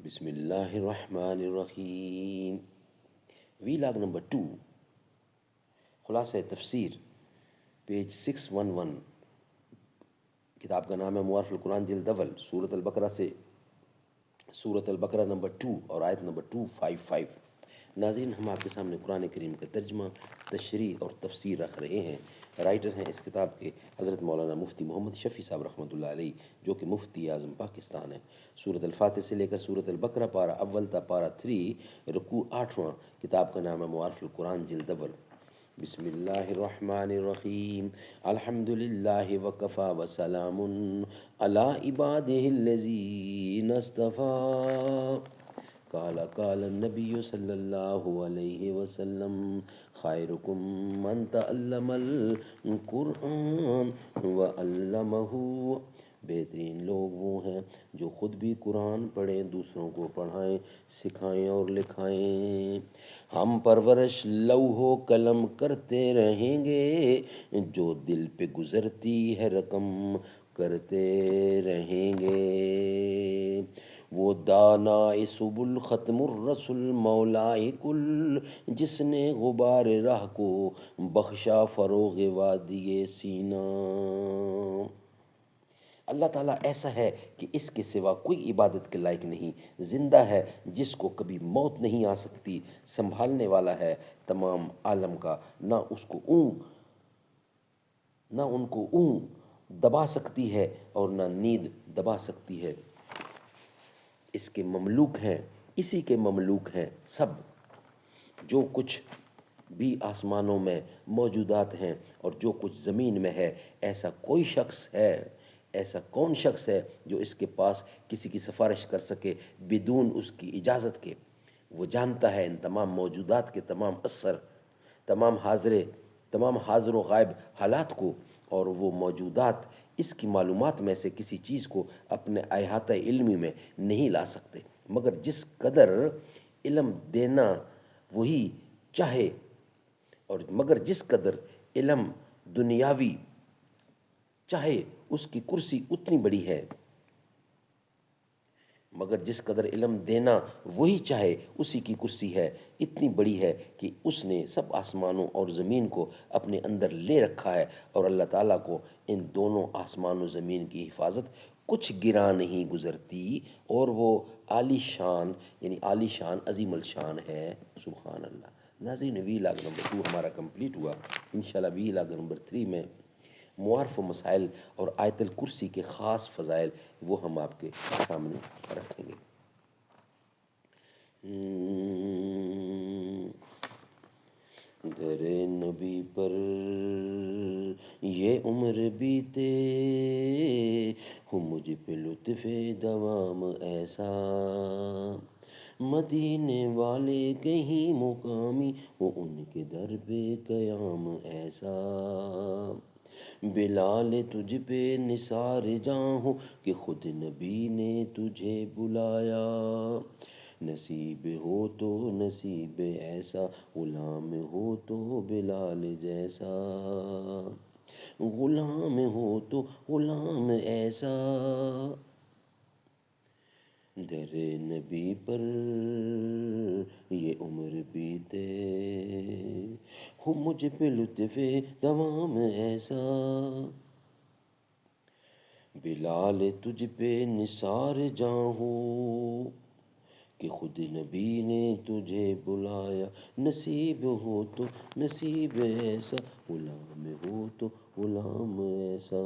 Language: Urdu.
بسم اللہ الرحمن الرحیم. ویلاگ نمبر 2، خلاصہ تفسیر، پیج 611. کتاب کا نام ہے معارف القرآن جلد اول، سورۃ البقرہ سے سورۃ البقرہ نمبر 2 اور آیت نمبر 255. ناظرین، ہم آپ کے سامنے قرآن کریم کا ترجمہ، تشریح اور تفسیر رکھ رہے ہیں. رائٹر ہیں اس کتاب کے حضرت مولانا مفتی محمد شفیع صاحب رحمۃ اللہ علیہ، جو کہ مفتی اعظم پاکستان ہیں. سورۃ الفاتح سے لے کر سورۃ البقرہ پارہ اول تا پارہ 3، رکوع 8واں. کتاب کا نام ہے معارف القرآن جلد اول. بسم اللہ الرحمن الرحیم. الحمد للہ وکفی وسلام علی عبادہ الذین اصطفیٰ. قال النبی صلی اللہ علیہ وسلم خیرکم من تعلم القرآن وعلمہ. بہترین لوگ وہ ہیں جو خود بھی قرآن پڑھیں، دوسروں کو پڑھائیں، سکھائیں اور لکھائیں. ہم پرورش لوح و قلم کرتے رہیں گے، جو دل پہ گزرتی ہے رقم کرتے رہیں گے. وہ دانائے سبل ختم الرسل مولائے کل، جس نے غبار راہ کو بخشا فروغ وادی سینا. اللہ تعالیٰ ایسا ہے کہ اس کے سوا کوئی عبادت کے لائق نہیں. زندہ ہے جس کو کبھی موت نہیں آ سکتی، سنبھالنے والا ہے تمام عالم کا. نہ ان کو اونگ دبا سکتی ہے اور نہ نیند دبا سکتی ہے. اس کے مملوک ہیں، اسی کے مملوک ہیں سب. جو کچھ بھی آسمانوں میں موجودات ہیں اور جو کچھ زمین میں ہے، ایسا کوئی شخص ہے، ایسا کون شخص ہے جو اس کے پاس کسی کی سفارش کر سکے بدون اس کی اجازت کے؟ وہ جانتا ہے ان تمام موجودات کے تمام اثر، تمام حاضر و غائب حالات کو، اور وہ موجودات اس کی معلومات میں سے کسی چیز کو اپنے احاطہ علمی میں نہیں لا سکتے. مگر جس قدر علم دینا وہی چاہے، اور مگر جس قدر علم دنیاوی چاہے اس کی کرسی اتنی بڑی ہے. مگر جس قدر علم دینا وہی چاہے اسی کی کرسی ہے، اتنی بڑی ہے کہ اس نے سب آسمانوں اور زمین کو اپنے اندر لے رکھا ہے. اور اللہ تعالیٰ کو ان دونوں آسمان و زمین کی حفاظت کچھ گراں نہیں گزرتی، اور وہ عالی شان، یعنی عالی شان، عظیم الشان ہے. سبحان اللہ. ناظرین، ویلاگ نمبر 2 ہمارا کمپلیٹ ہوا. انشاءاللہ ویلاگ نمبر 3 میں معارف و مسائل اور آیت الکرسی کے خاص فضائل وہ ہم آپ کے سامنے رکھیں گے. در نبی پر یہ عمر بیتے، ہو مجھ پہ لطف دوام ایسا. مدینے والے کہیں مقامی، وہ ان کے در پہ قیام ایسا. بلال تجھ پہ نثار جاں ہو کہ خود نبی نے تجھے بلایا. نصیب ہو تو نصیب ایسا، غلام ہو تو بلال جیسا. غلام ہو تو غلام ایسا. در نبی پر یہ عمر بیتے، ہو مجھ پہ لطف دوام ایسا. بلال تجھ پہ نثار جاں ہو کہ خود نبی نے تجھے بلایا. نصیب ہو تو نصیب ایسا، غلام ہو تو غلام ایسا.